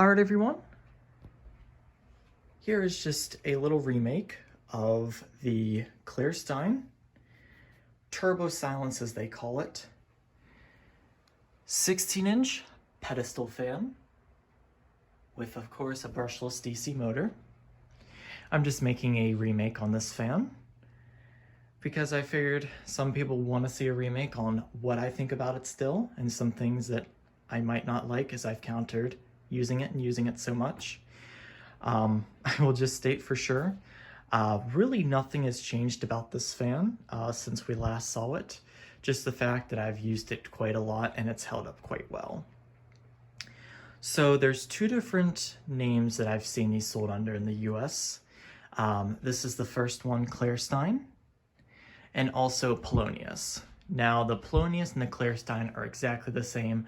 Alright everyone, here is just a little remake of the Klarstein Turbo Silence, as they call it, 16-inch pedestal fan with, of course, a brushless DC motor. I'm just making a remake on this fan because I figured some people want to see a remake on what I think about it still, and some things that I might not like as I've countered using it so much. I will just state for sure, really nothing has changed about this fan since we last saw it. Just the fact that I've used it quite a lot and it's held up quite well. So there's two different names that I've seen these sold under in the US. This is the first one, Klarstein, and also Pelonis. Now the Pelonis and the Klarstein are exactly the same,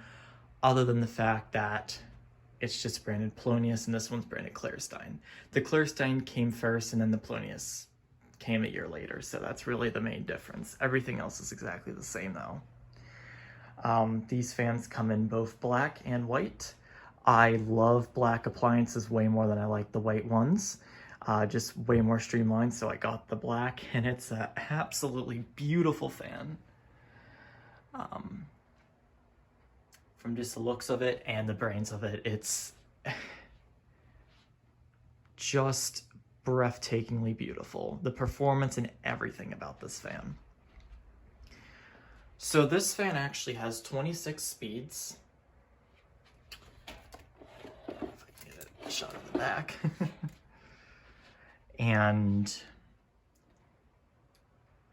other than the fact that it's just branded Pelonis and this one's branded Klarstein. The Klarstein came first and then the Pelonis came a year later, so that's really the main difference. Everything else is exactly the same though. These fans come in both black and white. I love black appliances way more than I like the white ones. Just way more streamlined, so I got the black, and it's an absolutely beautiful fan. From just the looks of it and the brains of it, it's just breathtakingly beautiful. The performance and everything about this fan. So this fan actually has 26 speeds. If I can get a shot of the back. And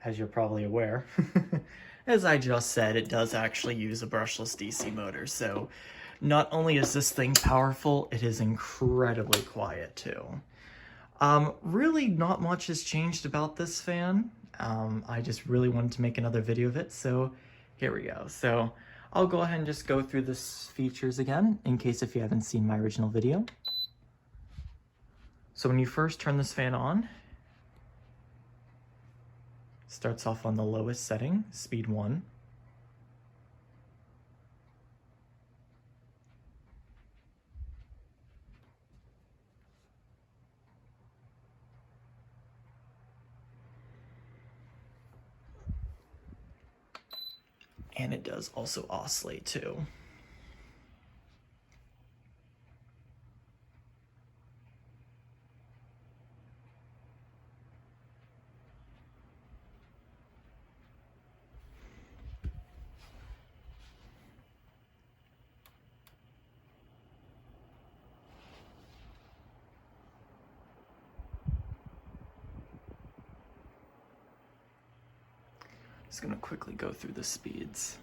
as you're probably aware, as I just said, it does actually use a brushless DC motor. So not only is this thing powerful, it is incredibly quiet too. Really not much has changed about this fan. I just really wanted to make another video of it, so here we go. So I'll go ahead and just go through the features again, in case if you haven't seen my original video. So when you first turn this fan on, it starts off on the lowest setting, speed 1. And it does also oscillate too. Just gonna quickly go through the speeds.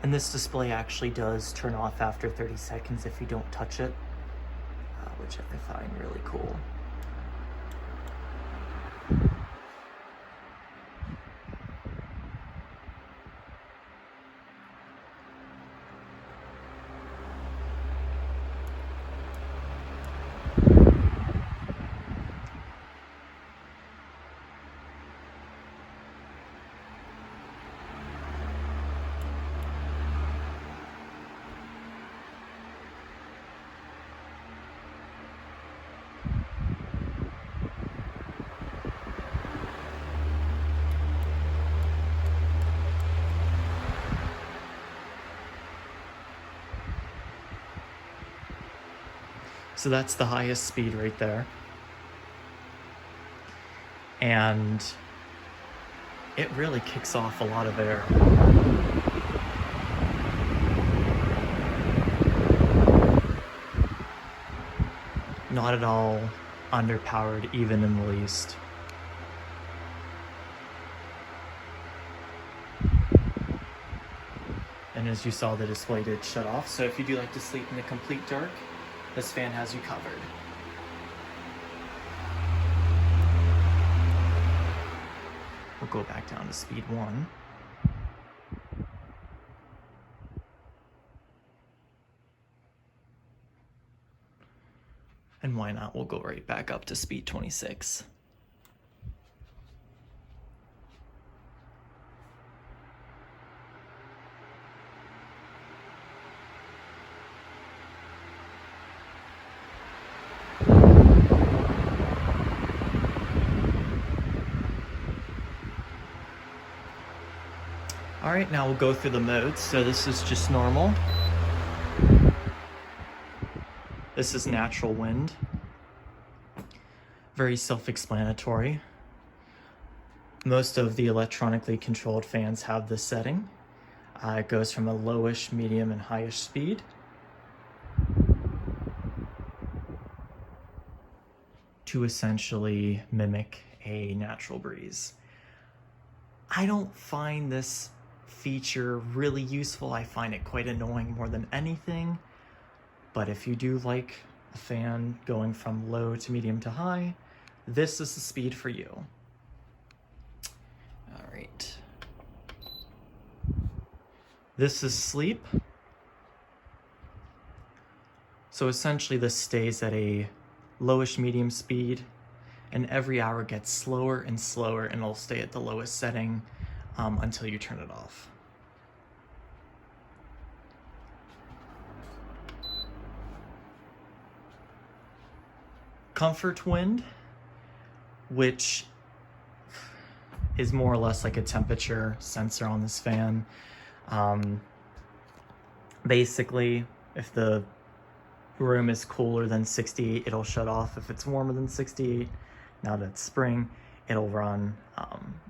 And this display actually does turn off after 30 seconds if you don't touch it, which I find really cool. So that's the highest speed right there. And it really kicks off a lot of air. Not at all underpowered, even in the least. And as you saw, the display did shut off. So if you do like to sleep in the complete dark, this fan has you covered. We'll go back down to speed 1. And why not? We'll go right back up to speed 26. All right, now we'll go through the modes. So this is just normal. This is natural wind. Very self-explanatory. Most of the electronically controlled fans have this setting. It goes from a lowish, medium, and highish speed. To essentially mimic a natural breeze. I don't find this feature really useful. I find it quite annoying more than anything. But if you do like a fan going from low to medium to high, this is the speed for you. All right. This is sleep. So essentially this stays at a lowish medium speed, and every hour gets slower and slower, and it'll stay at the lowest setting until you turn it off. Comfort wind, which is more or less like a temperature sensor on this fan. Basically, if the room is cooler than 68, it'll shut off. If it's warmer than 68, now that it's spring, it'll run.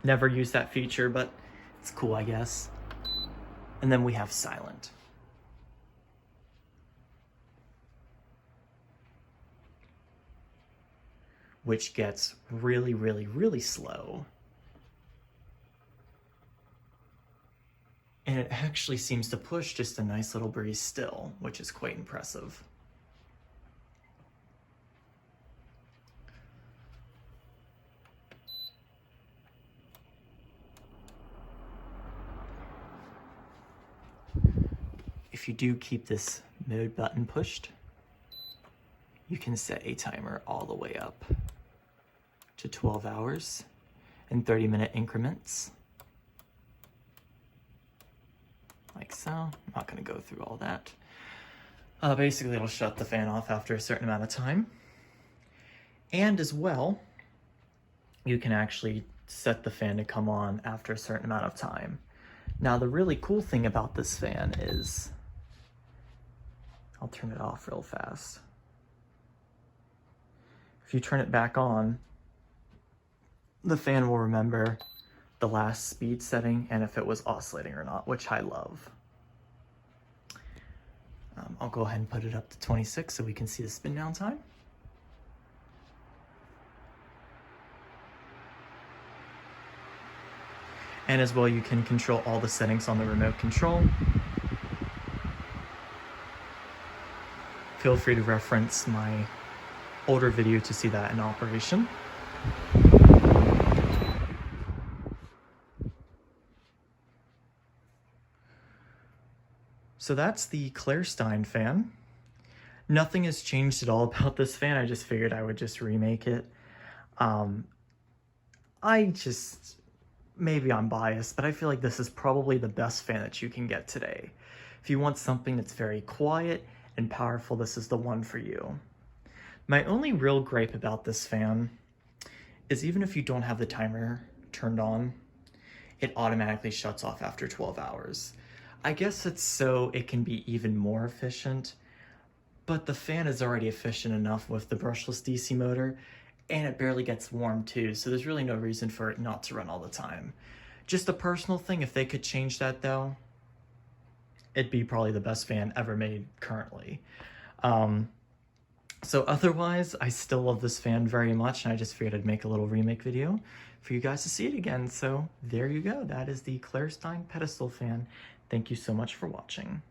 Never use that feature, but it's cool, I guess. And then we have silent. Which gets really, really, really slow. And it actually seems to push just a nice little breeze still, which is quite impressive. If you do keep this mode button pushed, you can set a timer all the way up to 12 hours in 30-minute increments. Like so. I'm not going to go through all that. Basically, it'll shut the fan off after a certain amount of time. And as well, you can actually set the fan to come on after a certain amount of time. Now, the really cool thing about this fan is, I'll turn it off real fast. If you turn it back on, the fan will remember the last speed setting and if it was oscillating or not, which I love. I'll go ahead and put it up to 26 so we can see the spin down time. And as well, you can control all the settings on the remote control. Feel free to reference my older video to see that in operation. So that's the Klarstein fan. Nothing has changed at all about this fan. I just figured I would just remake it. Maybe I'm biased, but I feel like this is probably the best fan that you can get today. If you want something that's very quiet and powerful, this is the one for you. My only real gripe about this fan is even if you don't have the timer turned on, it automatically shuts off after 12 hours. I guess it's so it can be even more efficient, but the fan is already efficient enough with the brushless DC motor, and it barely gets warm too, so there's really no reason for it not to run all the time. Just a personal thing, if they could change that though, it'd be probably the best fan ever made currently. So otherwise, I still love this fan very much, and I just figured I'd make a little remake video. for you guys to see it again. So there you go. That is the Klarstein Pedestal fan. Thank you so much for watching.